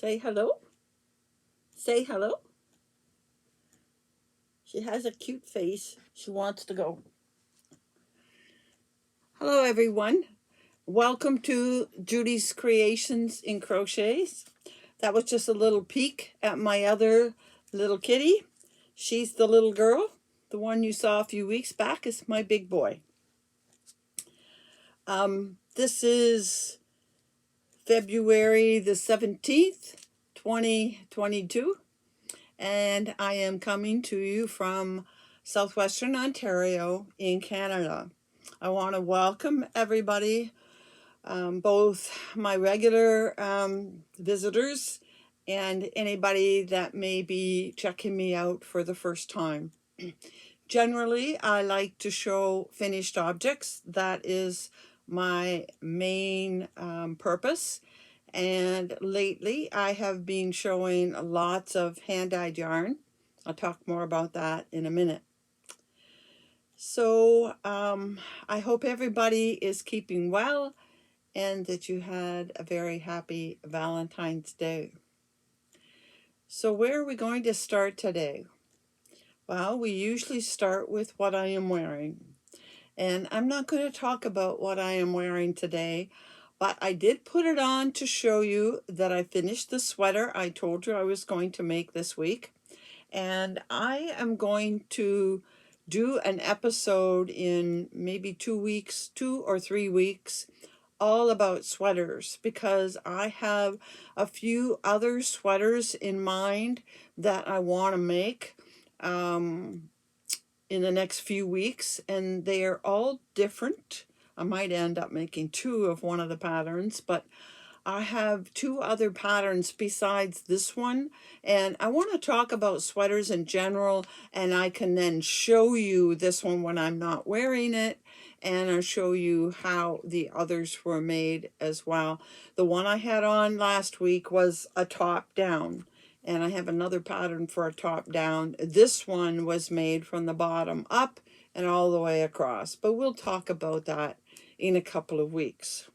Say hello. Say hello. She has a cute face. She wants to go. Hello, everyone. Welcome to Judy's Creations in Crochets. That was just a little peek at my other little kitty. She's the little girl. The one you saw a few weeks back is my big boy. This is February the 17th, 2022. And I am coming to you from southwestern Ontario in Canada. I want to welcome everybody, both my regular visitors and anybody that may be checking me out for the first time. Generally, I like to show finished objects. That is my main purpose. And lately I have been showing lots of hand-dyed yarn. I'll talk more about that in a minute. So I hope everybody is keeping well and that you had a very happy Valentine's Day. So where are we going to start today? Well, we usually start with what I am wearing. And I'm not going to talk about what I am wearing today, but I did put it on to show you that I finished the sweater I told you I was going to make this week. And I am going to do an episode in maybe 2 or 3 weeks, all about sweaters, because I have a few other sweaters in mind that I want to make in the next few weeks, and they are all different. I might end up making 2 of one of the patterns, but I have 2 other patterns besides this one, and I want to talk about sweaters in general, and I can then show you this one when I'm not wearing it, and I'll show you how the others were made as well. The one I had on last week was a top down, and I have another pattern for a top down. This one was made from the bottom up and all the way across, but we'll talk about that in a couple of weeks.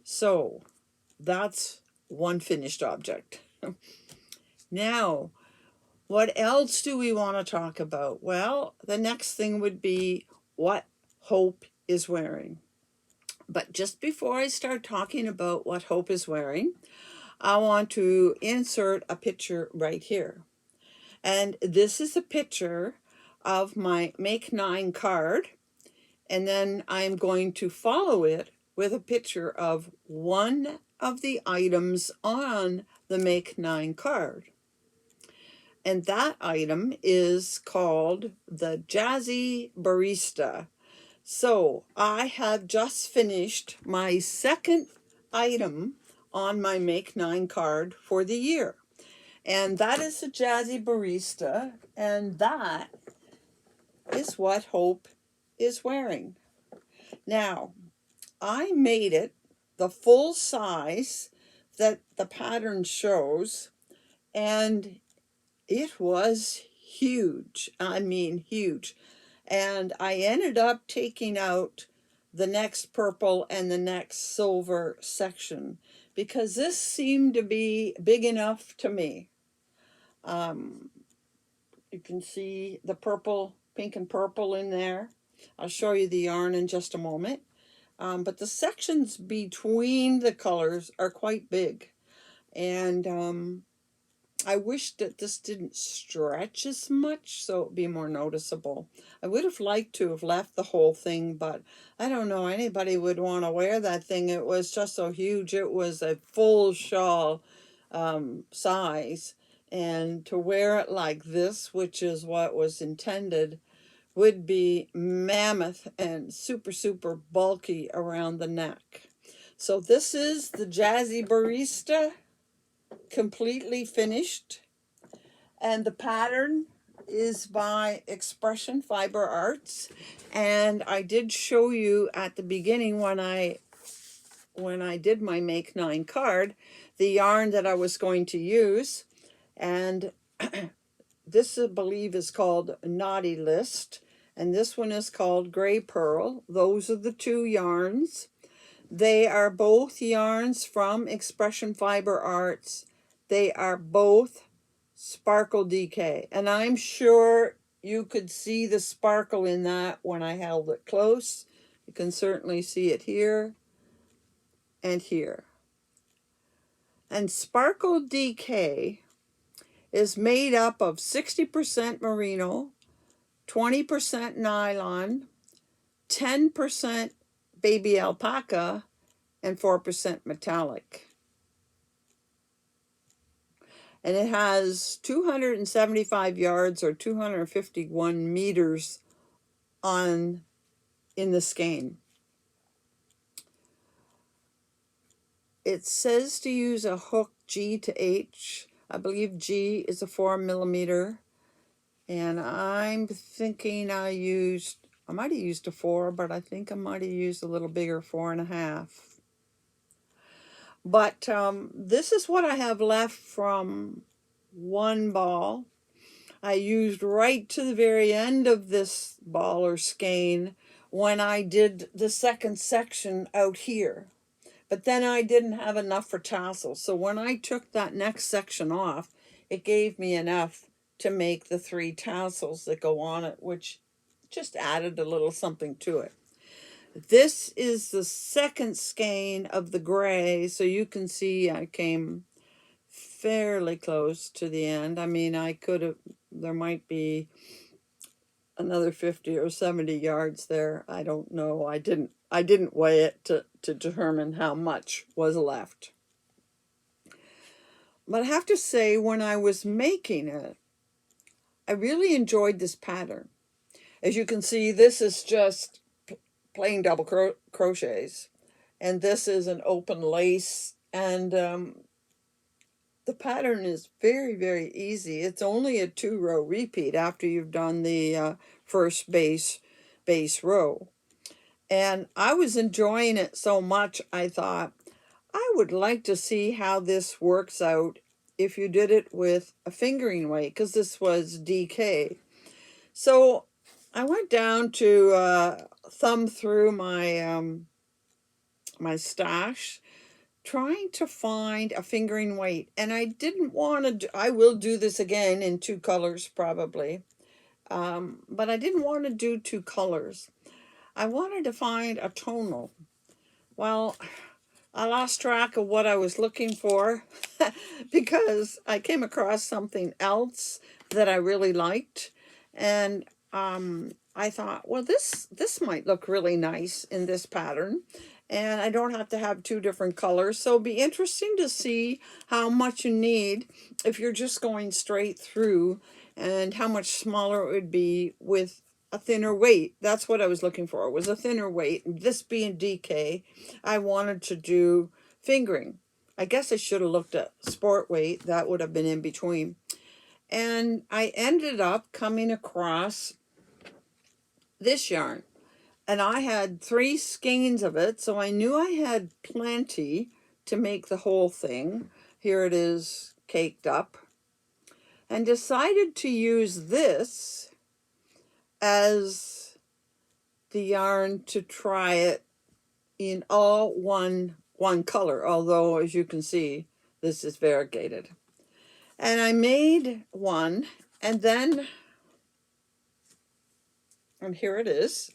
So that's one finished object. Now, what else do we want to talk about? Well, the next thing would be what Hope is wearing. But just before I start talking about what Hope is wearing, I want to insert a picture right here. And this is a picture of my Make 9 card. And then I'm going to follow it with a picture of one of the items on the Make 9 card. And that item is called the Jazzy Barista. So I have just finished my second item on my Make 9 card for the year. And that is a Jazzy Barista, and that is what Hope is wearing. Now, I made it the full size that the pattern shows, and it was huge. I mean, huge. And I ended up taking out the next purple and the next silver section because this seemed to be big enough to me. You can see the purple, pink and purple in there. I'll show you the yarn in just a moment. But the sections between the colors are quite big. And I wish that this didn't stretch as much so it'd be more noticeable. I would have liked to have left the whole thing, but I don't know anybody would want to wear that thing. It was just so huge. It was a full shawl size, and to wear it like this, which is what was intended, would be mammoth and super bulky around the neck. So this is the Jazzy Barista, completely finished, and the pattern is by Expression Fiber Arts. And I did show you at the beginning when I did my Make 9 card the yarn that I was going to use, and this I believe is called Naughty List, and this one is called Gray Pearl. Those are the 2 yarns. They are both yarns from Expression Fiber Arts, They are both Sparkle Decay, and I'm sure you could see the sparkle in that when I held it close. You can certainly see it here and here. And Sparkle Decay is made up of 60% merino, 20% nylon, 10% baby alpaca, and 4% metallic. And it has 275 yards or 251 meters in the skein. It says to use a hook G to H. I believe G is a 4mm. And I'm thinking I might have used a 4, but I think I might have used a little bigger 4.5. But this is what I have left from one ball. I used right to the very end of this ball or skein when I did the second section out here. But then I didn't have enough for tassels. So when I took that next section off, it gave me enough to make the 3 tassels that go on it, which just added a little something to it. This is the second skein of the gray, so you can see I came fairly close to the end. I mean, there might be another 50 or 70 yards there. I don't know. I didn't weigh it to determine how much was left. But I have to say, when I was making it, I really enjoyed this pattern. As you can see, this is just plain double crochets, and this is an open lace, and the pattern is very, very easy. It's only a 2-row repeat after you've done the first base row. And I was enjoying it so much, I thought, I would like to see how this works out if you did it with a fingering weight, because this was DK. So I went down to thumb through my my stash, trying to find a fingering weight. And I didn't want to, I will do this again in 2 colors probably, but I didn't want to do 2 colors. I wanted to find a tonal. Well, I lost track of what I was looking for because I came across something else that I really liked, and I thought, well, this might look really nice in this pattern, and I don't have to have 2 different colors. So it'll be interesting to see how much you need if you're just going straight through, and how much smaller it would be with a thinner weight. That's what I was looking for, was a thinner weight. This being DK, I wanted to do fingering. I guess I should have looked at sport weight. That would have been in between. And I ended up coming across this yarn. And I had 3 skeins of it, so I knew I had plenty to make the whole thing. Here it is caked up. And decided to use this as the yarn to try it in all one color, although as you can see, this is variegated. And I made one, and then, and here it is.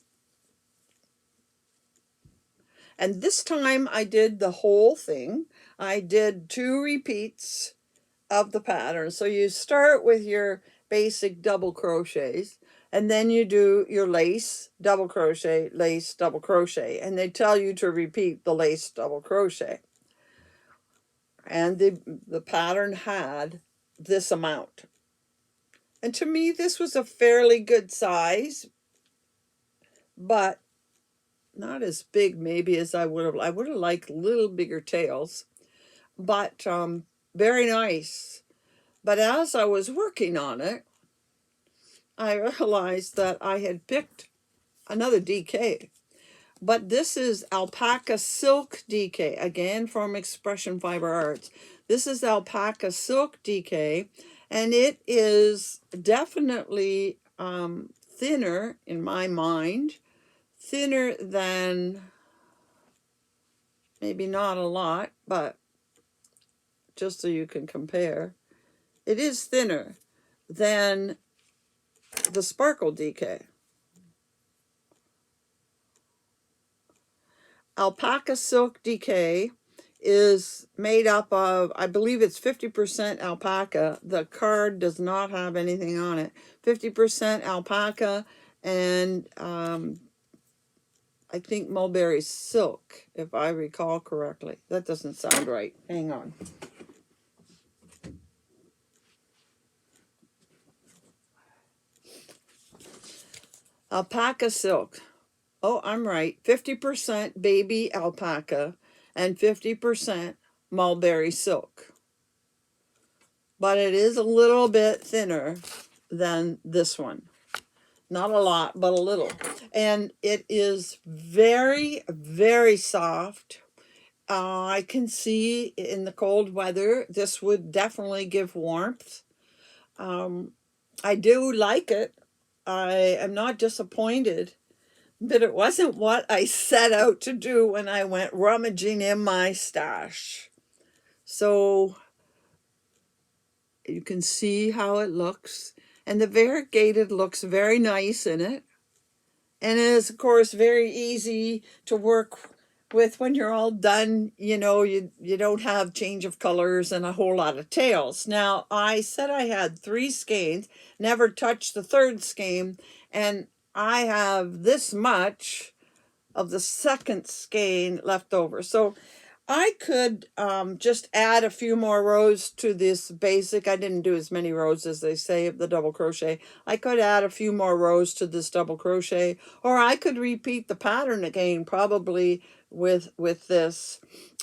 And this time I did the whole thing. I did 2 repeats of the pattern. So you start with your basic double crochets, and then you do your lace, double crochet, lace, double crochet. And they tell you to repeat the lace double crochet. And the pattern had this amount. And to me, this was a fairly good size, but not as big maybe as I would have. I would have liked little bigger tails, but very nice. But as I was working on it, I realized that I had picked another DK. But this is Alpaca Silk Dk, again from Expression Fiber Arts. This is Alpaca Silk Dk, and it is definitely thinner, in my mind, thinner than, maybe not a lot, but just so you can compare. It is thinner than the Sparkle Decay. Alpaca Silk Dk is made up of, I believe it's 50% alpaca. The card does not have anything on it. 50% alpaca and I think mulberry silk, if I recall correctly. That doesn't sound right. Hang on. Alpaca silk. Oh, I'm right. 50% baby alpaca and 50% mulberry silk. But it is a little bit thinner than this one. Not a lot, but a little. And it is very, very soft. I can see in the cold weather, this would definitely give warmth. I do like it. I am not disappointed, but it wasn't what I set out to do when I went rummaging in my stash. So you can see how it looks. And the variegated looks very nice in it. And it is, of course, very easy to work with when you're all done. You know, you don't have change of colors and a whole lot of tails. Now, I said I had 3 skeins, never touched the third skein, and I have this much of the second skein left over. So I could just add a few more rows to this basic. I didn't do as many rows as they say of the double crochet. I could add a few more rows to this double crochet, or I could repeat the pattern again, probably with this.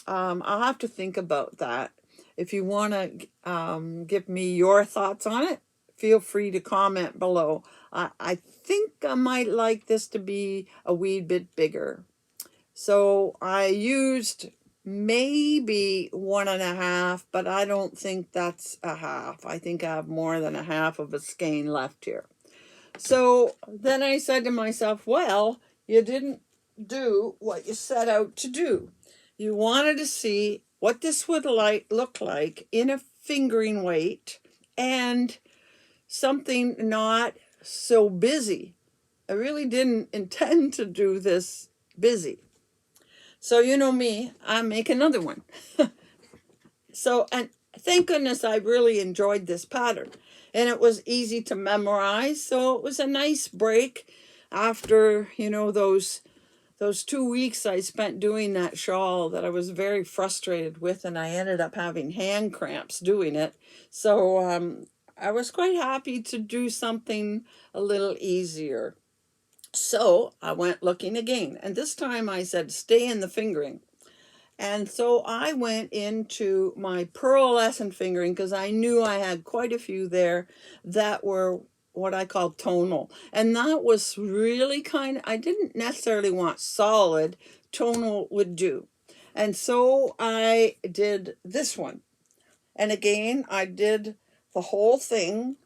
I'll have to think about that. If you want to give me your thoughts on it, feel free to comment below. I think I might like this to be a wee bit bigger. So I used maybe 1.5, but I don't think that's a half. I think I have more than a half of a skein left here. So then I said to myself, well, you didn't do what you set out to do. You wanted to see what this would look like in a fingering weight and something not so busy. I really didn't intend to do this busy. So you know me, I make another one. So, and thank goodness I really enjoyed this pattern. And it was easy to memorize. So it was a nice break after, you know, those 2 weeks I spent doing that shawl that I was very frustrated with. And I ended up having hand cramps doing it. So I was quite happy to do something a little easier. So I went looking again, and this time I said, stay in the fingering. And so I went into my pearlescent fingering because I knew I had quite a few there that were what I call tonal. And that was really I didn't necessarily want solid. Tonal would do. And so I did this one. And again, I did the whole thing.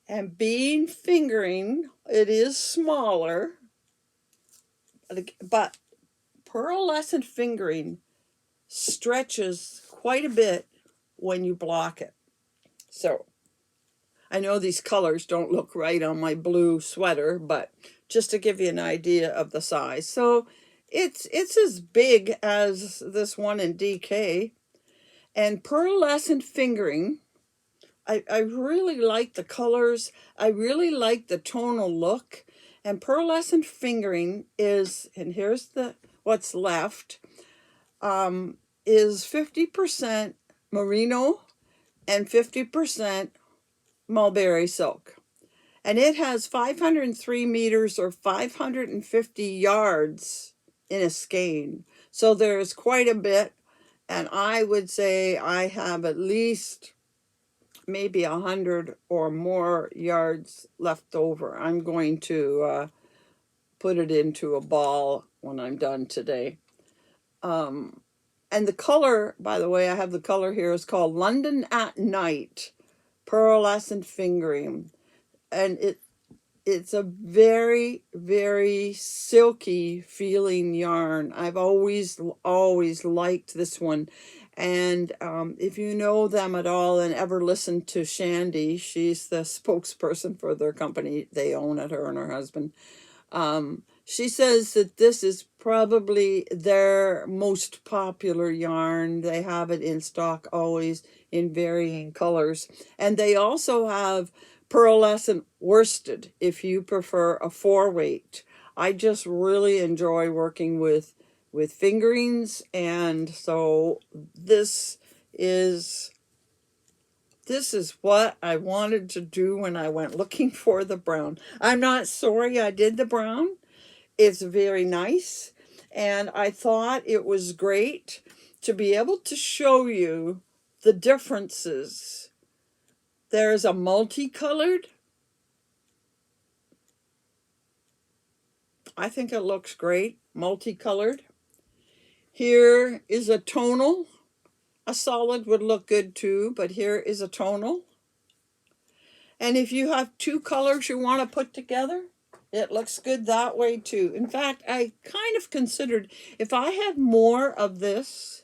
And being fingering, it is smaller, but pearlescent fingering stretches quite a bit when you block it. So I know these colors don't look right on my blue sweater, but just to give you an idea of the size. So it's as big as this one in Decay. And pearlescent fingering, I really like the colors. I really like the tonal look. And pearlescent fingering is, and here's what's left, is 50% merino and 50% mulberry silk. And it has 503 meters or 550 yards in a skein. So there's quite a bit. And I would say I have at least maybe 100 or more yards left over. I'm going to put it into a ball when I'm done today. And the color, by the way, I have the color here, is called London at Night, pearlescent fingering. And it's a very, very silky feeling yarn. I've always liked this one. And if you know them at all and ever listened to Shandy, she's the spokesperson for their company. They own it, her and her husband. She says that this is probably their most popular yarn. They have it in stock always in varying colors. And they also have pearlescent worsted if you prefer a 4-weight. I just really enjoy working with fingerings, and so this is what I wanted to do when I went looking for the brown. I'm not sorry I did the brown. It's very nice, and I thought it was great to be able to show you the differences. There's a multicolored. I think it looks great, multicolored. Here is a tonal. A solid would look good too, but here is a tonal. And if you have 2 colors you want to put together, it looks good that way too. In fact, I kind of considered if I had more of this,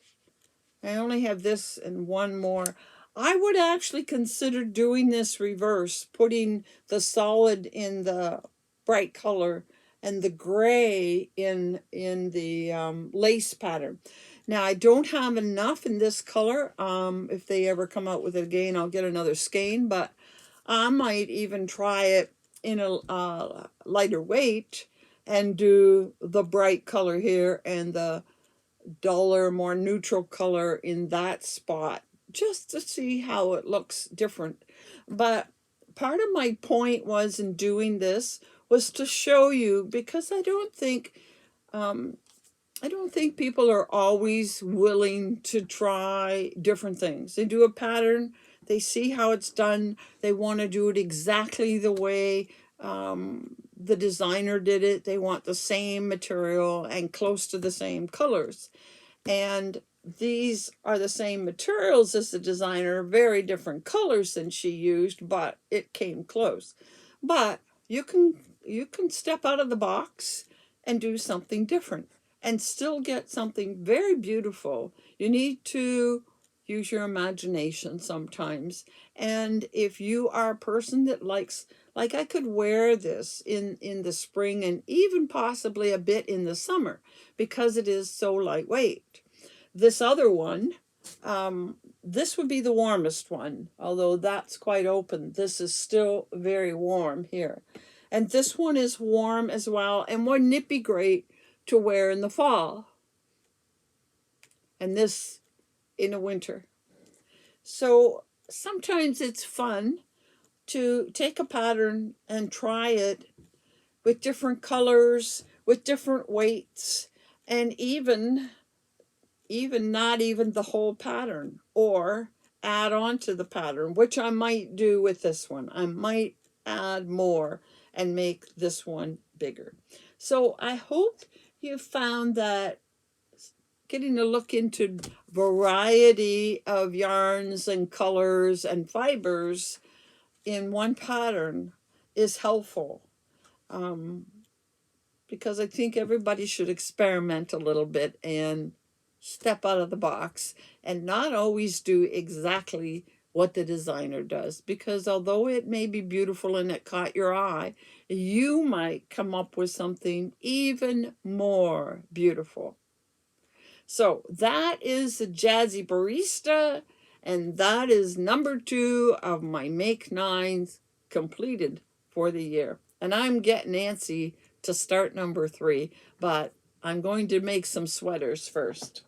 I only have this and one more, I would actually consider doing this reverse, putting the solid in the bright color and the gray in the lace pattern. Now, I don't have enough in this color. If they ever come out with it again, I'll get another skein, but I might even try it in a lighter weight and do the bright color here and the duller, more neutral color in that spot, just to see how it looks different. But part of my point was in doing this was to show you, because I don't think people are always willing to try different things. They do a pattern, they see how it's done, they want to do it exactly the way the designer did it. They want the same material and close to the same colors. And these are the same materials as the designer, very different colors than she used, but it came close. But you can step out of the box and do something different and still get something very beautiful. You need to use your imagination sometimes. And if you are a person that likes, like I could wear this in the spring and even possibly a bit in the summer because it is so lightweight. This other one, this would be the warmest one, although that's quite open. This is still very warm here. And this one is warm as well, and wouldn't it be great to wear in the fall? And this in the winter. So sometimes it's fun to take a pattern and try it with different colors, with different weights, and even not even the whole pattern, or add on to the pattern, which I might do with this one. I might add more and make this one bigger. So I hope you found that getting to look into variety of yarns and colors and fibers in one pattern is helpful. Because I think everybody should experiment a little bit and step out of the box and not always do exactly what the designer does, because although it may be beautiful and it caught your eye, you might come up with something even more beautiful. So that is the Jazzy Barista, and that is number 2 of my Make 9s completed for the year. And I'm getting antsy to start number 3, but I'm going to make some sweaters first.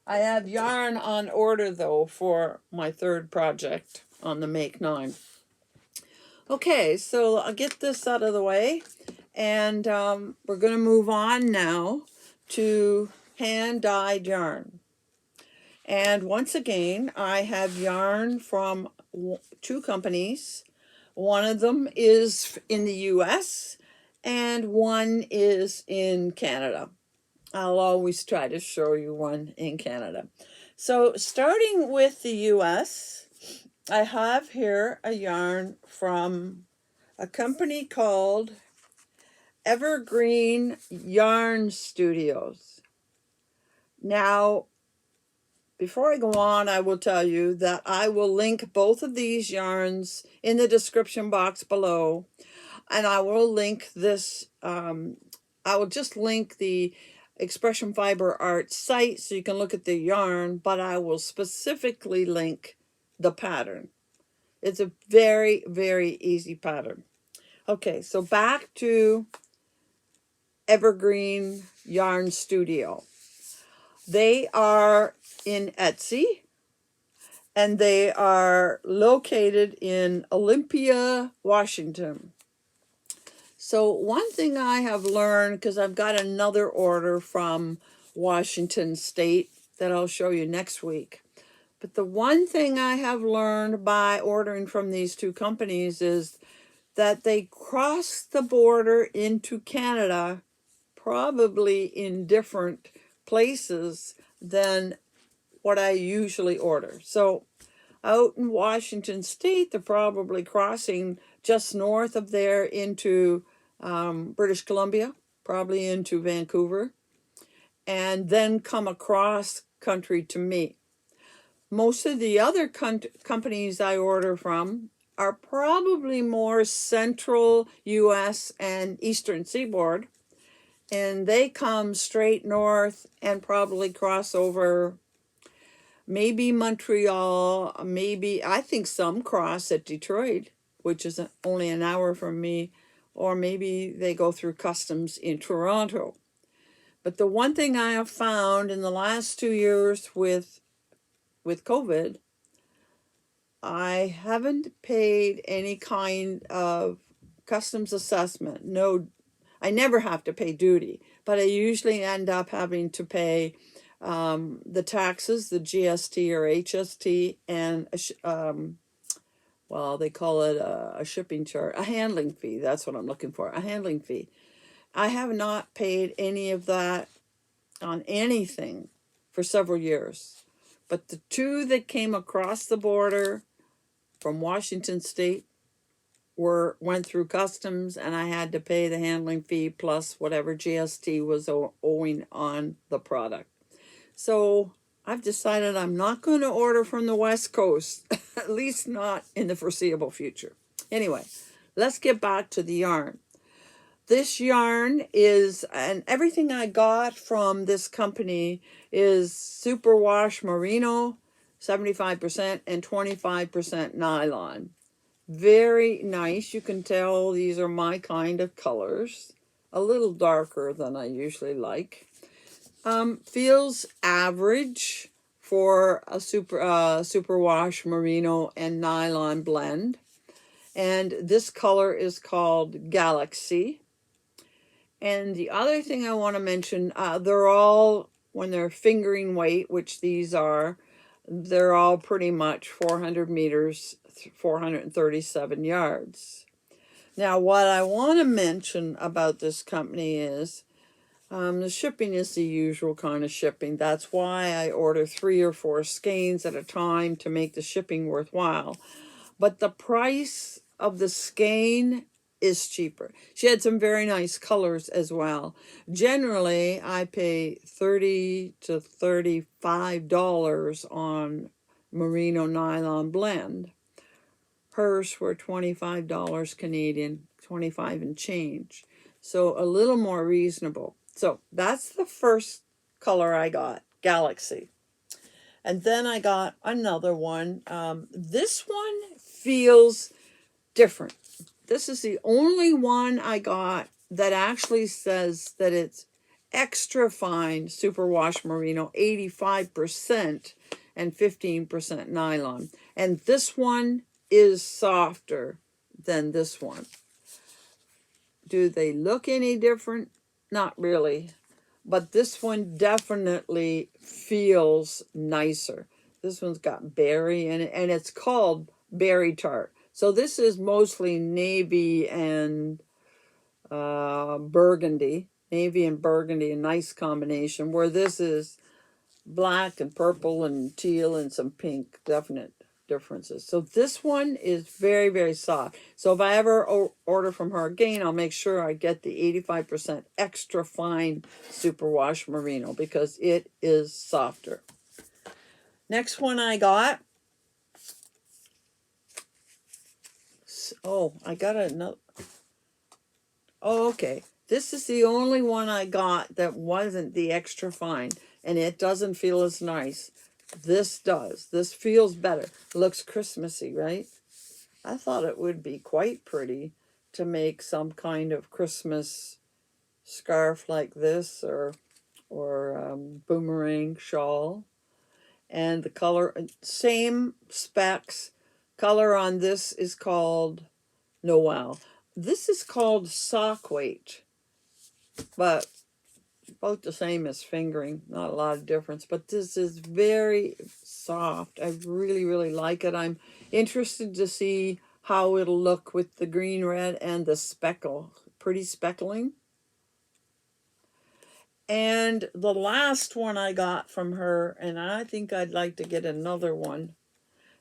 I have yarn on order, though, for my 3rd project on the Make 9. Okay, so I'll get this out of the way, and we're going to move on now to hand-dyed yarn. And once again, I have yarn from 2 companies. One of them is in the US, and one is in Canada. I'll always try to show you one in Canada. So starting with the US, I have here a yarn from a company called Evergreen Yarn Studios. Now, before I go on, I will tell you that I will link both of these yarns in the description box below. And I will link this, I will just link the Expression Fiber Art site so you can look at the yarn, but I will specifically link the pattern. It's a very, very easy pattern. Okay, so back to Evergreen Yarn Studio. They are in Etsy, and they are located in Olympia, Washington. So one thing I have learned, because I've got another order from Washington State that I'll show you next week. But the one thing I have learned by ordering from these two companies is that they cross the border into Canada probably in different places than what I usually order. So out in Washington State, they're probably crossing just north of there into British Columbia, probably into Vancouver, and then come across country to me. Most of the other companies I order from are probably more central U.S. and eastern seaboard, and they come straight north and probably cross over maybe Montreal, maybe, I think some cross at Detroit, which is only an hour from me, or maybe they go through customs in Toronto. But the one thing I have found in the last 2 years with COVID, I haven't paid any kind of customs assessment. No, I never have to pay duty, but I usually end up having to pay the taxes, the GST or HST, and well, they call it a shipping charge, a handling fee. That's what I'm looking for, a handling fee. I have not paid any of that on anything for several years. But the two that came across the border from Washington State went through customs, and I had to pay the handling fee plus whatever GST was owing on the product. So I've decided I'm not going to order from the West Coast, at least not in the foreseeable future. Anyway, let's get back to the yarn. This yarn is, and everything I got from this company is superwash merino, 75% and 25% nylon. Very nice. You can tell these are my kind of colors. A little darker than I usually like. Feels average for a superwash merino and nylon blend. And this color is called Galaxy. And the other thing I want to mention, they're all, when they're fingering weight, which these are, they're all pretty much 400 meters, 437 yards. Now, what I want to mention about this company is the shipping is the usual kind of shipping. That's why I order 3 or 4 skeins at a time to make the shipping worthwhile. But the price of the skein is cheaper. She had some very nice colors as well. Generally, I pay $30 to $35 on merino nylon blend. Hers were $25 Canadian, 25 and change. So a little more reasonable. So that's the first color I got, Galaxy. And then I got another one. This one feels different. This is the only one I got that actually says that it's extra fine superwash merino, 85% and 15% nylon. And this one is softer than this one. Do they look any different? Not really. But this one definitely feels nicer. This one's got berry in it, and it's called Berry Tart. So this is mostly navy and burgundy. Navy and burgundy, a nice combination, where this is black and purple and teal and some pink. Definite differences. So this one is very, very soft. So if I ever order from her again, I'll make sure I get the 85% extra fine superwash merino because it is softer. Next one I got. Oh, I got another. Oh, okay. This is the only one I got that wasn't the extra fine, and it doesn't feel as nice. This does. This feels better. Looks Christmassy, right? I thought it would be quite pretty to make some kind of Christmas scarf like this, or boomerang shawl. And the color, same specs. Color on this is called Noel. This is called sock weight, but both the same as fingering. Not a lot of difference, but this is very soft. I really, really like it. I'm interested to see how it'll look with the green, red, and the speckle. Pretty speckling. And the last one I got from her, and I think I'd like to get another one,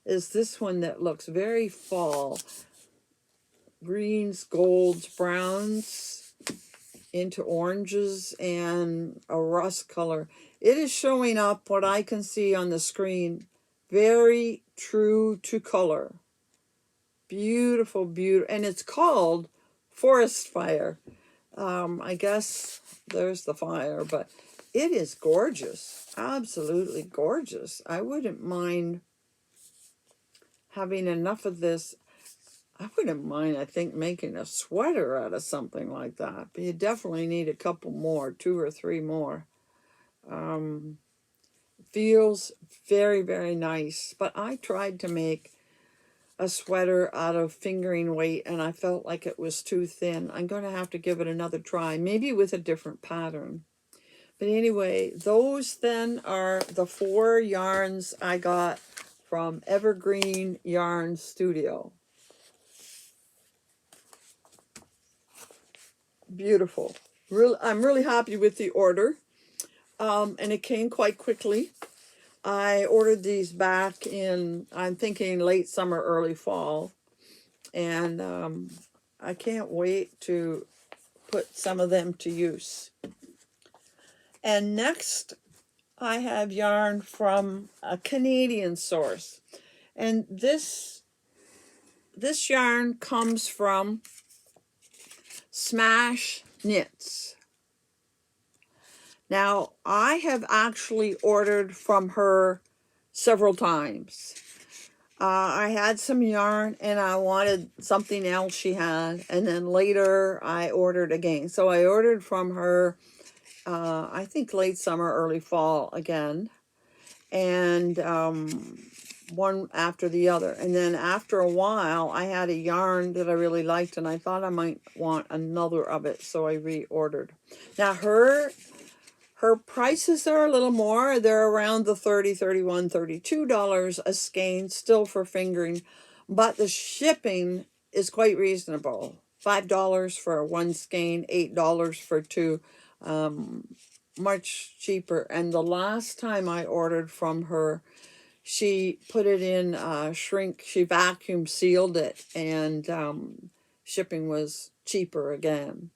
is this one that looks very fall. Greens, golds, browns into oranges and a rust color. It is showing up what I can see on the screen. Very true to color. Beautiful, beautiful. And it's called Forest Fire. I guess there's the fire, but it is gorgeous. Absolutely gorgeous. I wouldn't mind having enough of this. I wouldn't mind, I think, making a sweater out of something like that. But you definitely need a couple more, 2 or 3 more. Feels very, very nice. But I tried to make a sweater out of fingering weight, and I felt like it was too thin. I'm going to have to give it another try, maybe with a different pattern. But anyway, those then are the 4 yarns I got from Evergreen Yarn Studio. Beautiful. I'm really happy with the order. And it came quite quickly. I ordered these back in, I'm thinking late summer, early fall. And I can't wait to put some of them to use. And next, I have yarn from a Canadian source. And this yarn comes from Smash Knits. Now, I have actually ordered from her several times. I had some yarn and I wanted something else she had. And then later I ordered again. So I ordered from her, I think late summer, early fall again. And one after the other. And then after a while, I had a yarn that I really liked and I thought I might want another of it. So I reordered. Now her prices are a little more. They're around the $30, $31, $32 a skein, still for fingering. But the shipping is quite reasonable. $5 for 1 skein, $8 for 2. Much cheaper. And the last time I ordered from her, she put it in shrink. She vacuum sealed it, and shipping was cheaper again.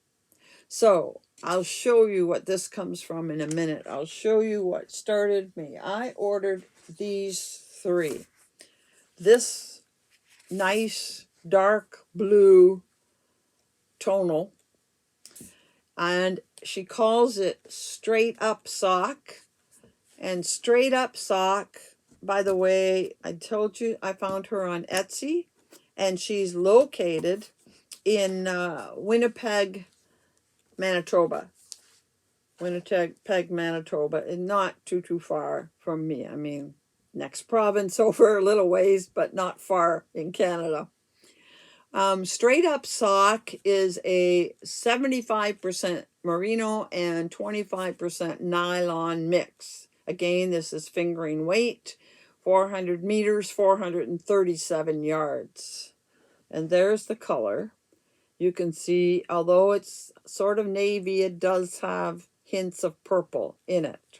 So I'll show you what this comes from in a minute. I'll show you what started me. I ordered these 3. This nice dark blue tonal, and she calls it Straight Up Sock. And Straight Up Sock, by the way, I told you I found her on Etsy, and she's located in Winnipeg, Manitoba. Winnipeg, Manitoba, and not too far from me. I mean, next province over a little ways, but not far in Canada. Straight Up Sock is a 75% merino and 25% nylon mix. Again, this is fingering weight, 400 meters, 437 yards. And there's the color. You can see, although it's sort of navy, it does have hints of purple in it.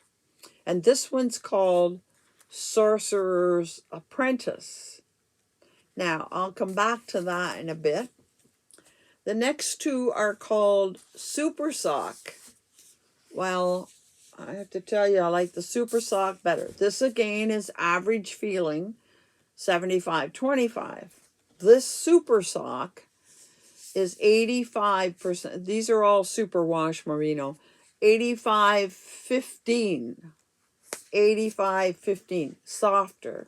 And this one's called Sorcerer's Apprentice. Now, I'll come back to that in a bit. The next two are called Super Sock. Well, I have to tell you, I like the Super Sock better. This again is average feeling, 75-25. This Super Sock is 85%. These are all superwash merino. 85-15. 85-15. Softer.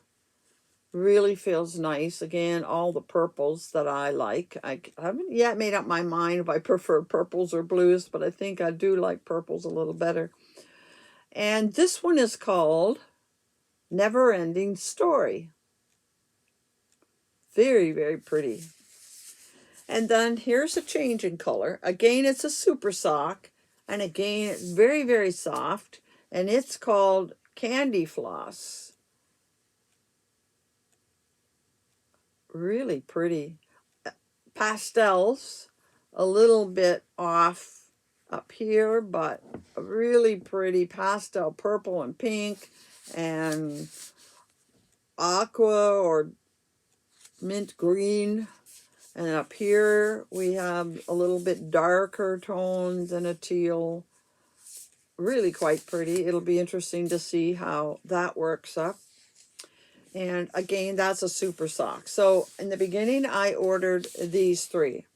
Really feels nice. Again, all the purples that I like. I haven't yet made up my mind if I prefer purples or blues, but I think I do like purples a little better. And this one is called Never Ending Story. Very, very pretty. And then here's a change in color. Again, it's a super sock. And again, it's very, very soft. And it's called Candy Floss. Really pretty. Pastels. A little bit off up here, but a really pretty pastel purple and pink and aqua or mint green. And up here we have a little bit darker tones and a teal. Really quite pretty. It'll be interesting to see how that works up. And again, that's a super sock. So in the beginning, I ordered these three.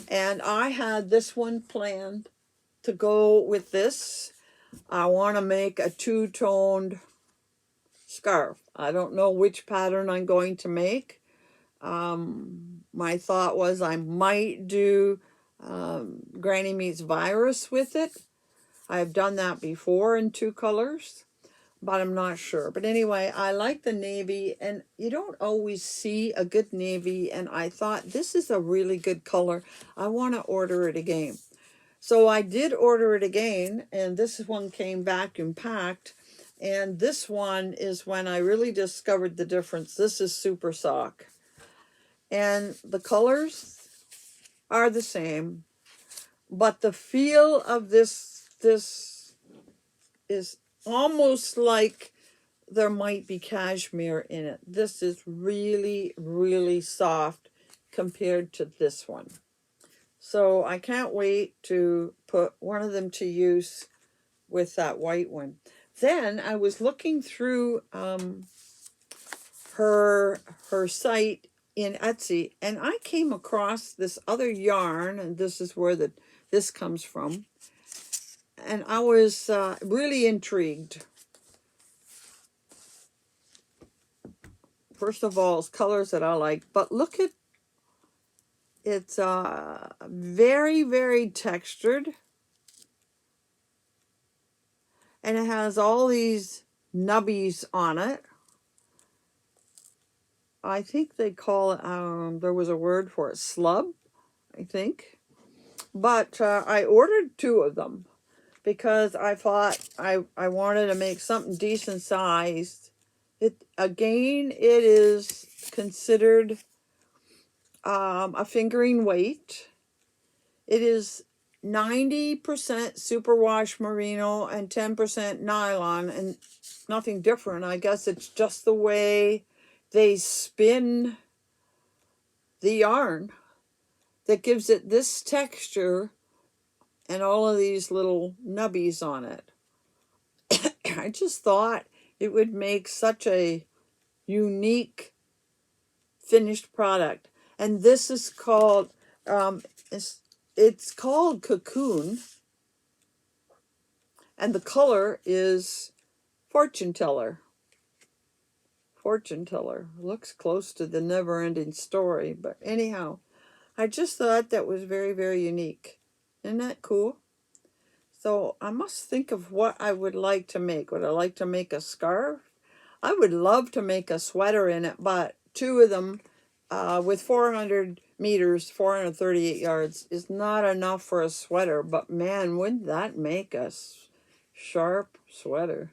And I had this one planned to go with this. I want to make a two-toned scarf. I don't know which pattern I'm going to make. My thought was I might do Granny Meets Virus with it. I've done that before in two colors, but I'm not sure. But anyway, I like the navy, and you don't always see a good navy, and I thought this is a really good color. I want to order it again. So I did order it again, and this one came vacuum packed, and this one is when I really discovered the difference. This is Super Sock. And the colors are the same, but the feel of this is almost like there might be cashmere in it. This is really, really soft compared to this one. So I can't wait to put one of them to use with that white one. Then I was looking through her site in Etsy, and I came across this other yarn, and this is where this comes from. And I was really intrigued. First of all, it's colors that I like, but look at it's very, very textured, and it has all these nubbies on it. I think they call it, there was a word for it, slub, I think. But I ordered two of them because I thought I wanted to make something decent sized. Again, it is considered a fingering weight. It is 90% superwash merino and 10% nylon, and nothing different. I guess it's just the way they spin the yarn that gives it this texture and all of these little nubbies on it. I just thought it would make such a unique finished product. And this is called, it's called Cocoon. And the color is Fortune Teller. Fortune Teller. Looks close to the Never Ending Story. But anyhow, I just thought that was very, very unique. Isn't that cool? So I must think of what I would like to make. Would I like to make a scarf? I would love to make a sweater in it, but two of them with 400 meters, 438 yards is not enough for a sweater. But man, wouldn't that make a sharp sweater?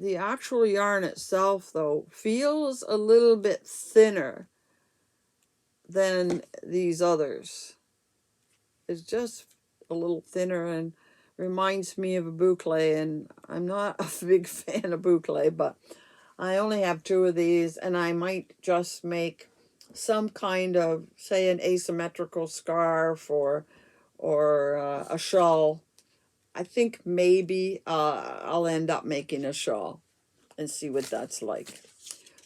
The actual yarn itself, though, feels a little bit thinner than these others. It's just a little thinner and reminds me of a boucle, and I'm not a big fan of boucle, but I only have two of these, and I might just make some kind of, say, an asymmetrical scarf or a shawl. I think maybe I'll end up making a shawl and see what that's like.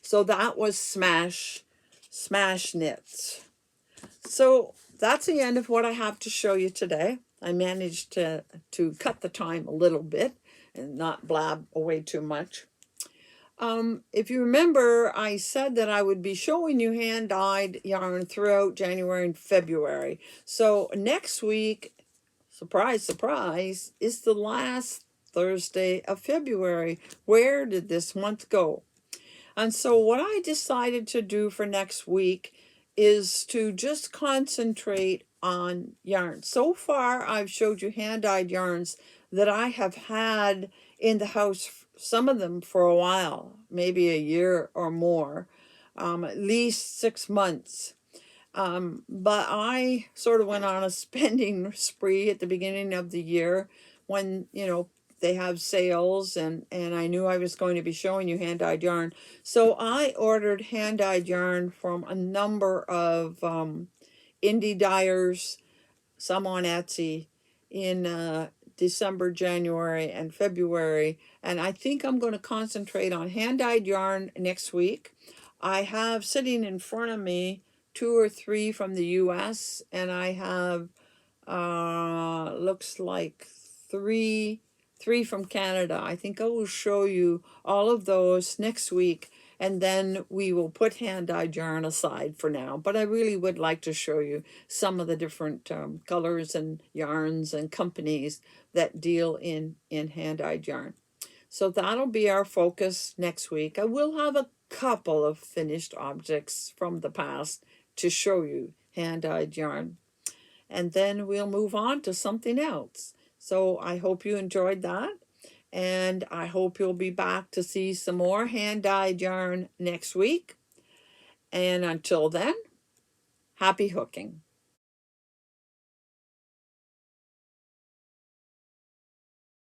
So that was Smash Knits. So that's the end of what I have to show you today. I managed to cut the time a little bit and not blab away too much. If you remember, I said that I would be showing you hand-dyed yarn throughout January and February. So next week, surprise, surprise, is the last Thursday of February. Where did this month go? And so what I decided to do for next week is to just concentrate on yarn. So far, I've showed you hand-dyed yarns that I have had in the house, some of them for a while, maybe a year or more, at least 6 months. But I sort of went on a spending spree at the beginning of the year when, they have sales, and I knew I was going to be showing you hand-dyed yarn. So I ordered hand-dyed yarn from a number of indie dyers, some on Etsy, in December, January, and February. And I think I'm going to concentrate on hand-dyed yarn next week. I have sitting in front of me 2 or 3 from the US, and I have looks like three from Canada. I think I will show you all of those next week, and then we will put hand-dyed yarn aside for now. But I really would like to show you some of the different colors and yarns and companies that deal in hand-dyed yarn. So that'll be our focus next week. I will have a couple of finished objects from the past to show you hand-dyed yarn. And then we'll move on to something else. So I hope you enjoyed that. And I hope you'll be back to see some more hand-dyed yarn next week. And until then, happy hooking.